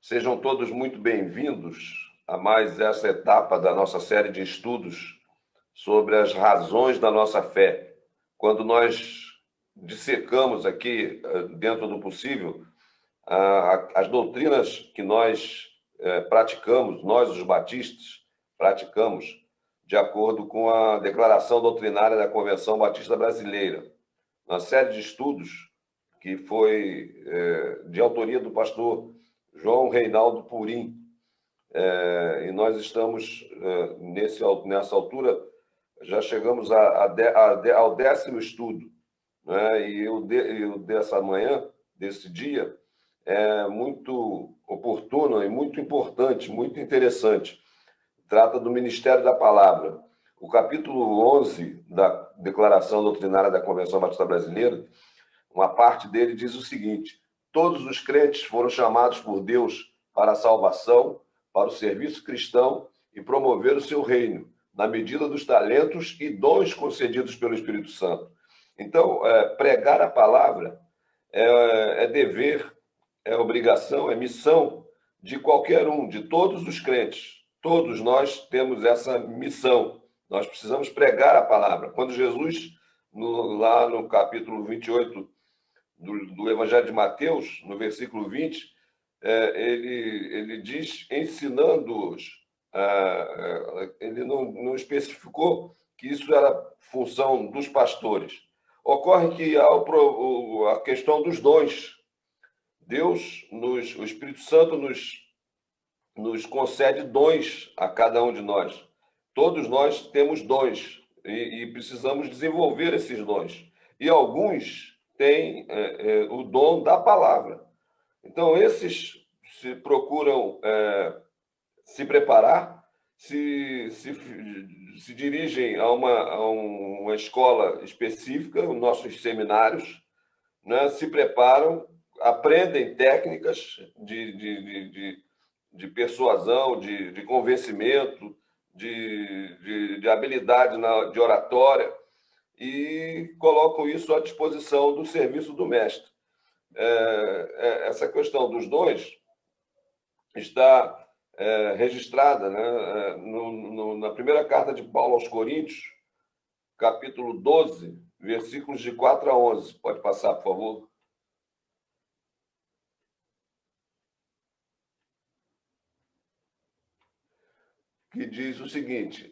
Sejam todos muito bem-vindos a mais essa etapa da nossa série de estudos sobre as razões da nossa fé. Quando nós dissecamos aqui, dentro do possível, as doutrinas que nós praticamos, nós os batistas, praticamos de acordo com a declaração doutrinária da Convenção Batista Brasileira. Uma série de estudos que foi de autoria do pastor João Reinaldo Purim, e nós estamos, nessa altura, já chegamos ao 10º estudo, né? E o dessa manhã, desse dia, é muito oportuno e muito importante, muito interessante. Trata do Ministério da Palavra. O capítulo 11 da Declaração Doutrinária da Convenção Batista Brasileira, uma parte dele diz o seguinte: todos os crentes foram chamados por Deus para a salvação, para o serviço cristão e promover o seu reino, na medida dos talentos e dons concedidos pelo Espírito Santo. Então, pregar a palavra é dever, é obrigação, é missão de qualquer um, de todos os crentes. Todos nós temos essa missão. Nós precisamos pregar a palavra. Quando Jesus, lá no capítulo 28 do Evangelho de Mateus, no versículo 20, ele diz, ensinando-os, ele não especificou que isso era função dos pastores. Ocorre que a questão dos dons, Deus, o Espírito Santo nos concede dons a cada um de nós. Todos nós temos dons e precisamos desenvolver esses dons. E alguns têm o dom da palavra. Então, esses se procuram se preparar, se dirigem a uma escola específica, os nossos seminários, né? Se preparam, aprendem técnicas de persuasão, de convencimento, de habilidade de oratória, e colocam isso à disposição do serviço do mestre. Essa questão dos dons está registrada, né, na primeira carta de Paulo aos Coríntios, capítulo 12, versículos de 4 a 11. Pode passar, por favor. Que diz o seguinte: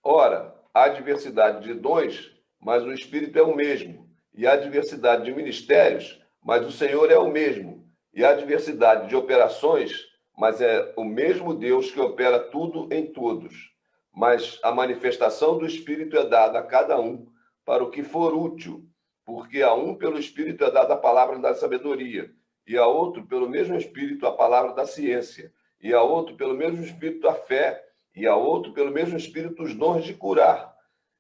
ora, há diversidade de dons, mas o Espírito é o mesmo. E há diversidade de ministérios, mas o Senhor é o mesmo. E há diversidade de operações, mas é o mesmo Deus que opera tudo em todos. Mas a manifestação do Espírito é dada a cada um para o que for útil, porque a um pelo Espírito é dada a palavra da sabedoria, e a outro pelo mesmo Espírito a palavra da ciência, e a outro pelo mesmo Espírito a fé, e a outro pelo mesmo Espírito os dons de curar,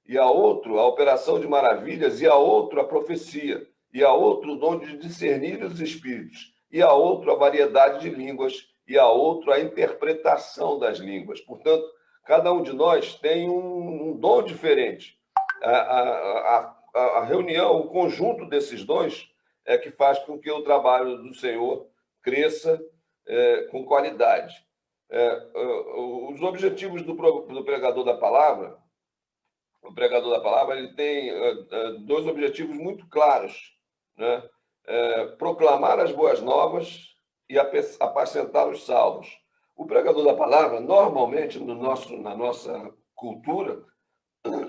e a outro a operação de maravilhas, e a outro a profecia, e a outro o dom de discernir os espíritos, e a outro a variedade de línguas, e a outro a interpretação das línguas. Portanto, cada um de nós tem um dom diferente. A reunião, o conjunto desses dons é que faz com que o trabalho do Senhor cresça com qualidade. Os objetivos do pregador da palavra, o pregador da palavra, ele tem dois objetivos muito claros, né? Proclamar as boas novas e apacentar os salvos. O pregador da palavra, normalmente, na nossa cultura,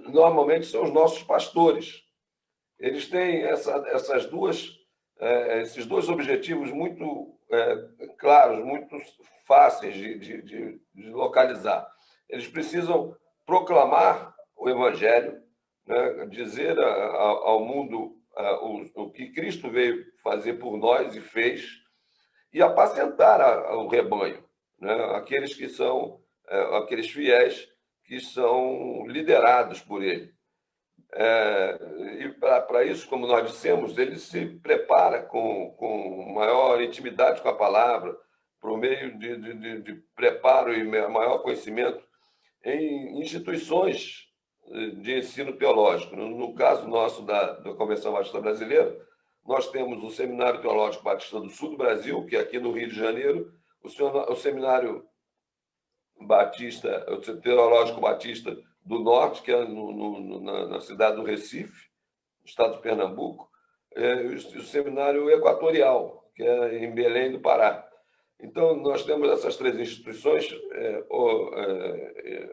normalmente são os nossos pastores. Eles têm esses dois objetivos muito claros, muito fáceis de localizar. Eles precisam proclamar o Evangelho, né? Dizer ao mundo o que Cristo veio fazer por nós e fez, e apacentar o rebanho, né? Aqueles que são aqueles fiéis que são liderados por ele. E para isso, como nós dissemos, ele se prepara com maior intimidade com a palavra, por meio de preparo e maior conhecimento em instituições de ensino teológico. No caso nosso da Convenção Batista Brasileira, nós temos o Seminário Teológico Batista do Sul do Brasil, que é aqui no Rio de Janeiro, o Seminário Batista, o Teológico Batista do Norte, que é na cidade do Recife, no estado de Pernambuco, o Seminário Equatorial, que é em Belém do Pará. Então, nós temos essas três instituições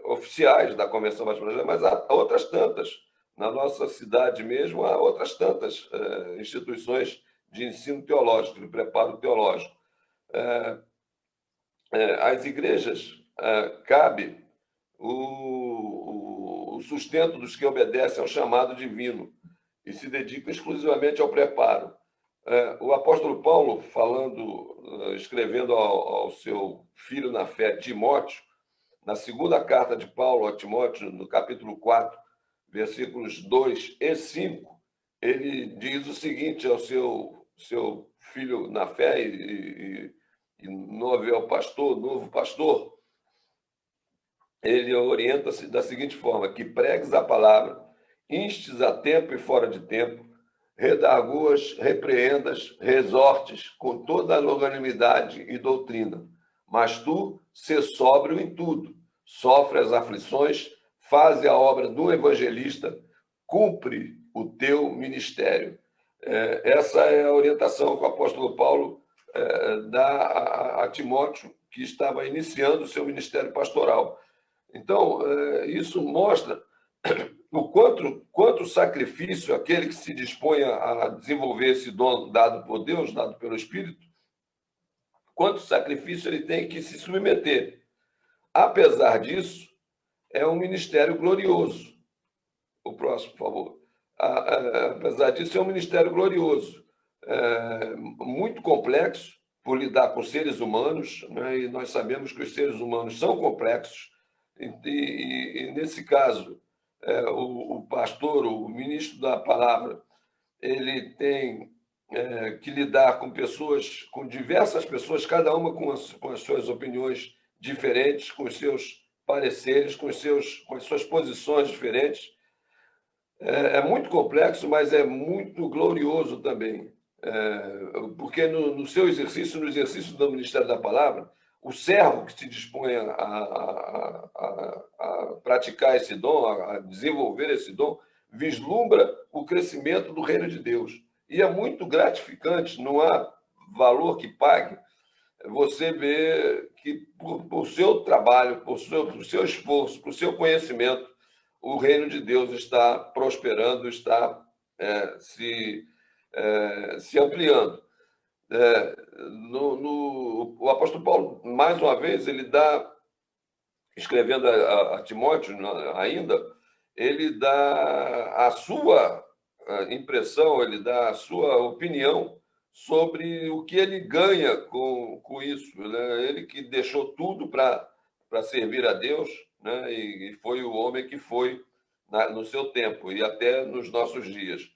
oficiais da Convenção Batista Brasileira, mas há outras tantas. Na nossa cidade mesmo, há outras tantas instituições de ensino teológico, de preparo teológico. Às igrejas cabe o sustento dos que obedecem ao chamado divino e se dedicam exclusivamente ao preparo. O apóstolo Paulo, escrevendo ao seu filho na fé, Timóteo, na segunda carta de Paulo a Timóteo, no capítulo 4, versículos 2 e 5, ele diz o seguinte ao seu filho na fé e novo pastor, ele orienta-se da seguinte forma: que pregues a palavra, instes a tempo e fora de tempo, redarguas, repreendas, resortes com toda a longanimidade e doutrina. Mas tu, sê sóbrio em tudo, sofre as aflições, faze a obra do evangelista, cumpre o teu ministério. Essa é a orientação que o apóstolo Paulo dá a Timóteo, que estava iniciando o seu ministério pastoral. Então, isso mostra o quanto sacrifício aquele que se dispõe a desenvolver esse dom dado por Deus, dado pelo Espírito, quanto sacrifício ele tem que se submeter. Apesar disso, é um ministério glorioso. O próximo, por favor. Apesar disso, é um ministério glorioso, muito complexo, por lidar com seres humanos, né? E nós sabemos que os seres humanos são complexos, e nesse caso, o pastor, o ministro da palavra, ele tem que lidar com pessoas, com diversas pessoas, cada uma com as suas opiniões diferentes, com os seus pareceres, com as suas posições diferentes. É muito complexo, mas é muito glorioso também. Porque no seu exercício, no exercício do Ministério da Palavra, o servo que se dispõe a praticar esse dom, a desenvolver esse dom, vislumbra o crescimento do reino de Deus. E é muito gratificante, não há valor que pague, você ver que por seu trabalho, por seu esforço, por seu conhecimento, o reino de Deus está prosperando, está se ampliando. O apóstolo Paulo, mais uma vez, ele dá, escrevendo a Timóteo ainda, ele dá a sua impressão, ele dá a sua opinião sobre o que ele ganha com isso, né? Ele que deixou tudo para servir a Deus, né? E foi o homem que foi no seu tempo e até nos nossos dias.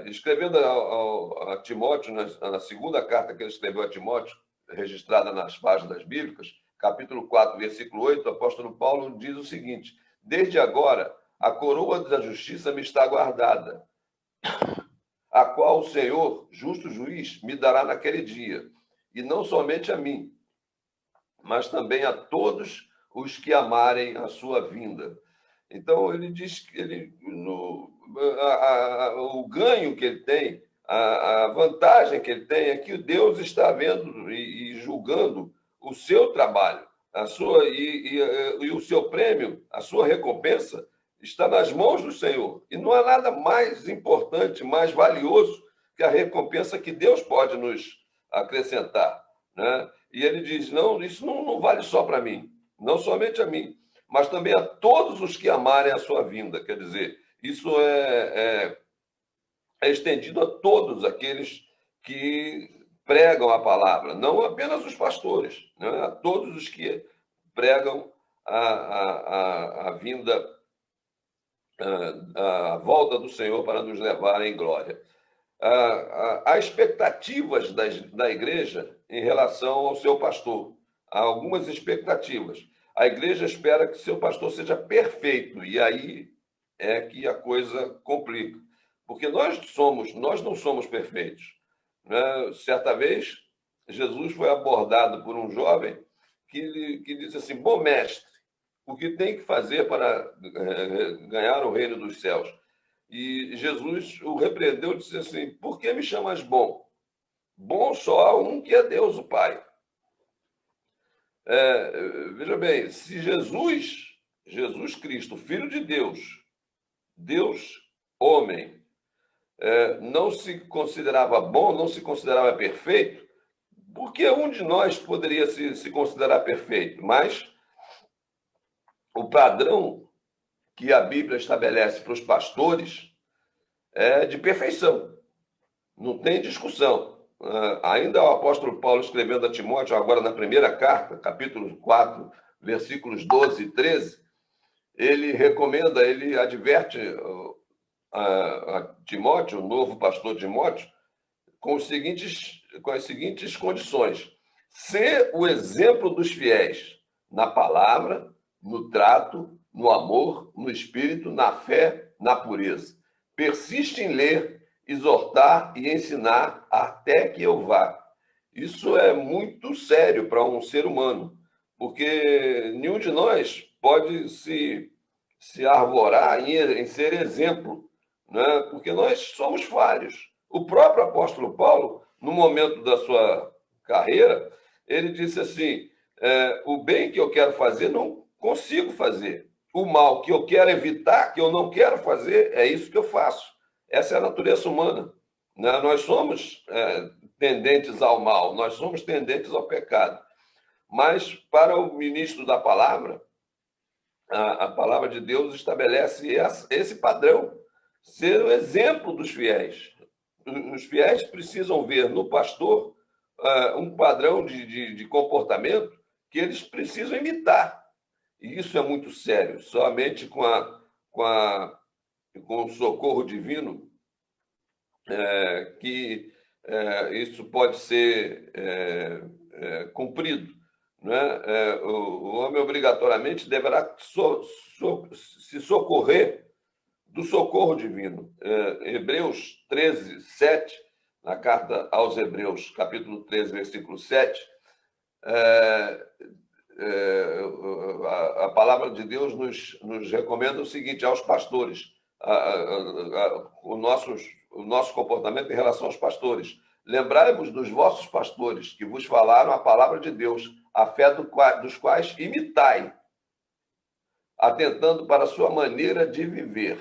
Escrevendo a Timóteo, na segunda carta que ele escreveu a Timóteo, registrada nas páginas bíblicas, capítulo 4, versículo 8, o apóstolo Paulo diz o seguinte: desde agora a coroa da justiça me está guardada, a qual o Senhor, justo juiz, me dará naquele dia, e não somente a mim, mas também a todos os que amarem a sua vinda. Então, ele diz que o ganho que ele tem, a vantagem que ele tem é que Deus está vendo e julgando o seu trabalho, e o seu prêmio, a sua recompensa, está nas mãos do Senhor. E não há nada mais importante, mais valioso que a recompensa que Deus pode nos acrescentar, né? E ele diz, não, isso não vale só para mim, não somente a mim, mas também a todos os que amarem a sua vinda. Quer dizer, isso é estendido a todos aqueles que pregam a palavra, não apenas os pastores, né? A todos os que pregam a vinda, a volta do Senhor para nos levar em glória. Há expectativas da igreja em relação ao seu pastor. Há algumas expectativas. A igreja espera que seu pastor seja perfeito, e aí é que a coisa complica. Porque nós não somos perfeitos, né? Certa vez, Jesus foi abordado por um jovem que disse assim: bom mestre, o que tem que fazer para ganhar o reino dos céus? E Jesus o repreendeu e disse assim: por que me chamas bom? Bom só há um, que é Deus, o Pai. Veja bem, se Jesus Cristo, Filho de Deus, Deus homem, não se considerava bom, não se considerava perfeito, por que um de nós poderia se considerar perfeito? Mas o padrão que a Bíblia estabelece para os pastores é de perfeição. Não tem discussão. Ainda o apóstolo Paulo escrevendo a Timóteo, agora na primeira carta, capítulo 4, versículos 12 e 13, ele recomenda, ele adverte a Timóteo, o novo pastor Timóteo, com as seguintes condições: ser o exemplo dos fiéis na palavra, no trato, no amor, no espírito, na fé, na pureza. Persiste em ler, exortar e ensinar até que eu vá. Isso é muito sério para um ser humano, porque nenhum de nós pode se arvorar em ser exemplo, né? Porque nós somos falhos. O próprio apóstolo Paulo, no momento da sua carreira, ele disse assim: o bem que eu quero fazer, não consigo fazer. O mal que eu quero evitar, que eu não quero fazer, é isso que eu faço. Essa é a natureza humana. Né? Nós somos tendentes ao mal, nós somos tendentes ao pecado. Mas, para o ministro da palavra, a palavra de Deus estabelece esse padrão, ser o exemplo dos fiéis. Os fiéis precisam ver no pastor um padrão de comportamento que eles precisam imitar. E isso é muito sério. Somente com o socorro divino que isso pode ser cumprido. Né? O homem obrigatoriamente deverá se socorrer do socorro divino. Hebreus 13, 7, na carta aos Hebreus, capítulo 13, versículo 7, a palavra de Deus nos recomenda o seguinte aos pastores, o nosso comportamento em relação aos pastores. Lembrai-vos dos vossos pastores que vos falaram a palavra de Deus, a fé dos quais imitai, atentando para a sua maneira de viver.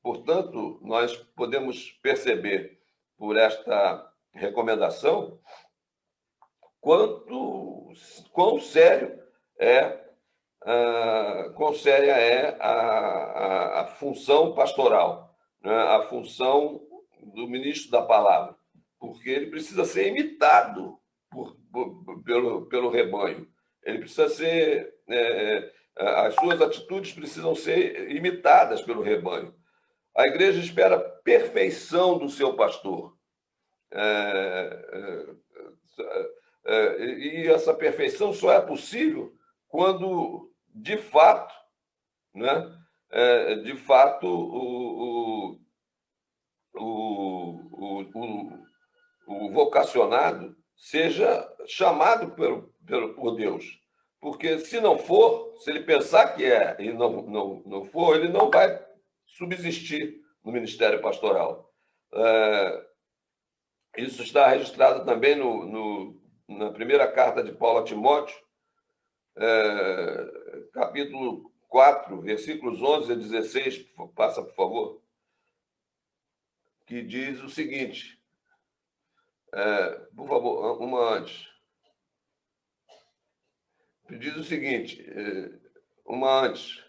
Portanto, nós podemos perceber por esta recomendação quão séria é a função pastoral, né? A função do ministro da palavra, porque ele precisa ser imitado pelo rebanho. Ele precisa ser... as suas atitudes precisam ser imitadas pelo rebanho. A igreja espera a perfeição do seu pastor. E essa perfeição só é possível quando, de fato, né, o vocacionado seja chamado por Deus. Porque se não for, se ele pensar que é e não for, ele não vai subsistir no ministério pastoral. Isso está registrado também na primeira carta de Paulo a Timóteo, capítulo 4, versículos 11 a 16, passa, por favor, que diz o seguinte, por favor, uma antes. Diz o seguinte, uma antes.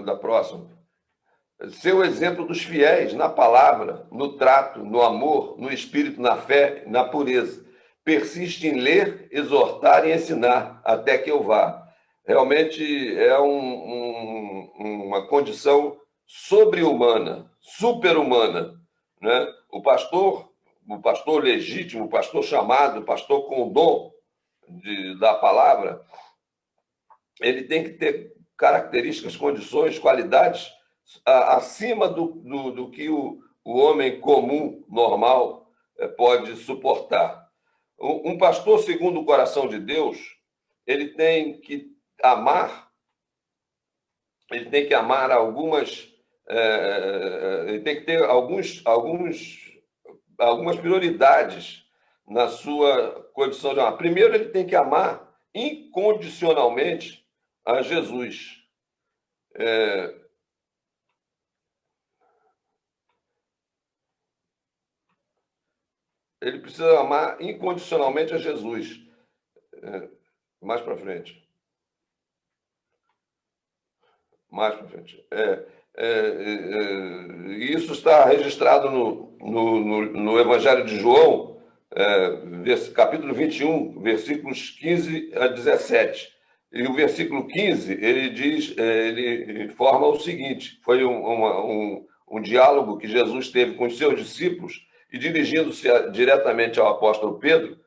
Da próxima. Ser o exemplo dos fiéis na palavra, no trato, no amor, no espírito, na fé, na pureza. Persiste em ler, exortar e ensinar até que eu vá. Realmente é uma condição sobre-humana, super-humana. Né? O pastor o pastor legítimo, o pastor chamado, o pastor com o dom da palavra, ele tem que ter características, condições, qualidades acima do que o homem comum, normal, pode suportar. Um pastor segundo o coração de Deus, ele tem que amar algumas, ele tem que ter algumas prioridades na sua condição de amar. Primeiro, ele tem que amar incondicionalmente a Jesus. Ele precisa amar incondicionalmente a Jesus. Mais para frente. Mais para frente. Isso está registrado no Evangelho de João, capítulo 21, versículos 15 a 17. E o versículo 15, ele forma o seguinte: foi um diálogo que Jesus teve com os seus discípulos, e dirigindo-se diretamente ao apóstolo Pedro,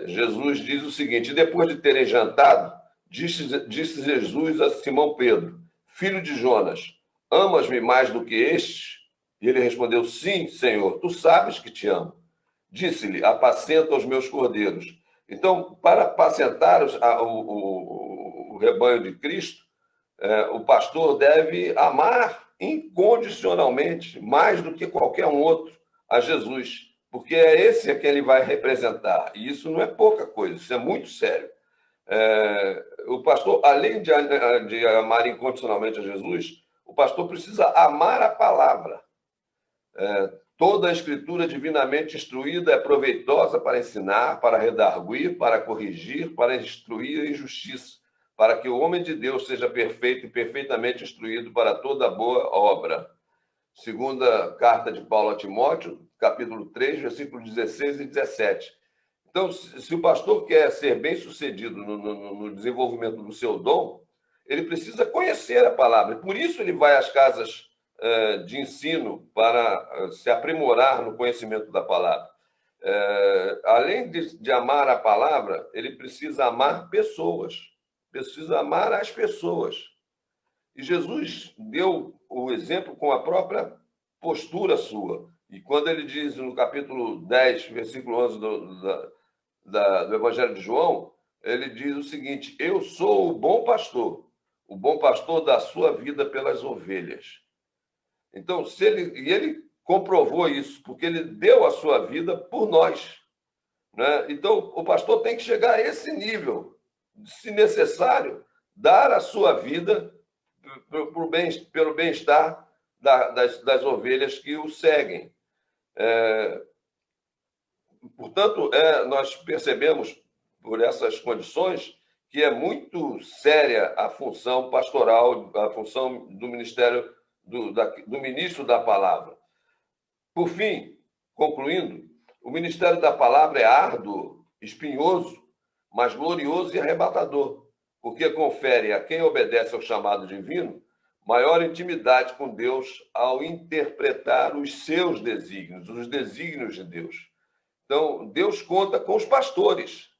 Jesus diz o seguinte: depois de terem jantado, disse Jesus a Simão Pedro: filho de Jonas, amas-me mais do que estes? E ele respondeu: sim, Senhor, tu sabes que te amo. Disse-lhe: apacenta os meus cordeiros. Então, para apacentar o rebanho de Cristo, o pastor deve amar incondicionalmente, mais do que qualquer um outro, a Jesus, porque é esse a quem ele vai representar. E isso não é pouca coisa, isso é muito sério. O pastor, além de amar incondicionalmente a Jesus, o pastor precisa amar a palavra. Toda a escritura divinamente instruída é proveitosa para ensinar, para redarguir, para corrigir, para instruir em justiça, para que o homem de Deus seja perfeito e perfeitamente instruído para toda boa obra. Segunda carta de Paulo a Timóteo, capítulo 3, versículos 16 e 17. Então, se o pastor quer ser bem-sucedido no desenvolvimento do seu dom, ele precisa conhecer a palavra. Por isso ele vai às casas de ensino para se aprimorar no conhecimento da palavra. Além de amar a palavra, ele precisa amar pessoas, precisa amar as pessoas. E Jesus deu o exemplo com a própria postura sua. E quando ele diz no capítulo 10, versículo 11 do Evangelho de João, ele diz o seguinte: eu sou o bom pastor dá sua vida pelas ovelhas. Então, ele comprovou isso, porque ele deu a sua vida por nós. Né? Então, o pastor tem que chegar a esse nível, se necessário, dar a sua vida pelo bem-estar das ovelhas que o seguem. Portanto, nós percebemos, por essas condições, que é muito séria a função pastoral, a função do ministério, do ministro da palavra. Por fim, concluindo, o ministério da palavra é árduo, espinhoso, mas glorioso e arrebatador, porque confere a quem obedece ao chamado divino maior intimidade com Deus ao interpretar os seus desígnios, os desígnios de Deus. Então, Deus conta com os pastores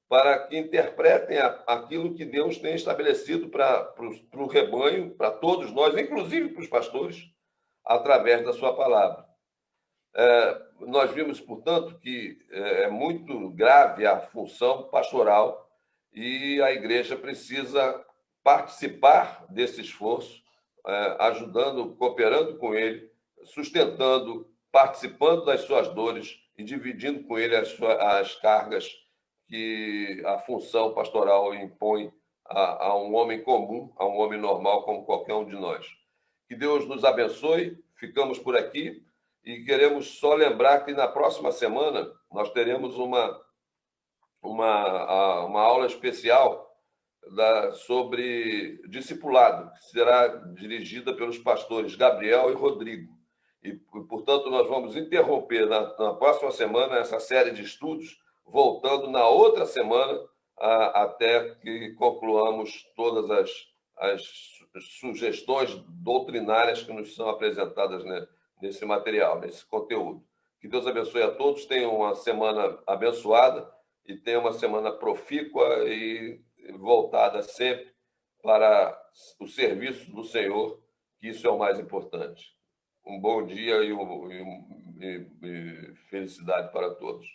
para que interpretem aquilo que Deus tem estabelecido para o rebanho, para todos nós, inclusive para os pastores, através da sua palavra. Nós vimos, portanto, que é muito grave a função pastoral e a igreja precisa participar desse esforço, ajudando, cooperando com ele, sustentando, participando das suas dores e dividindo com ele as cargas que a função pastoral impõe a um homem comum, a um homem normal como qualquer um de nós. Que Deus nos abençoe, ficamos por aqui e queremos só lembrar que na próxima semana nós teremos uma aula especial sobre discipulado, que será dirigida pelos pastores Gabriel e Rodrigo. E, portanto, nós vamos interromper na próxima semana essa série de estudos, voltando na outra semana até que concluamos todas as sugestões doutrinárias que nos são apresentadas nesse material, nesse conteúdo. Que Deus abençoe a todos, tenham uma semana abençoada e tenham uma semana profícua e voltada sempre para o serviço do Senhor, que isso é o mais importante. Um bom dia e felicidade para todos.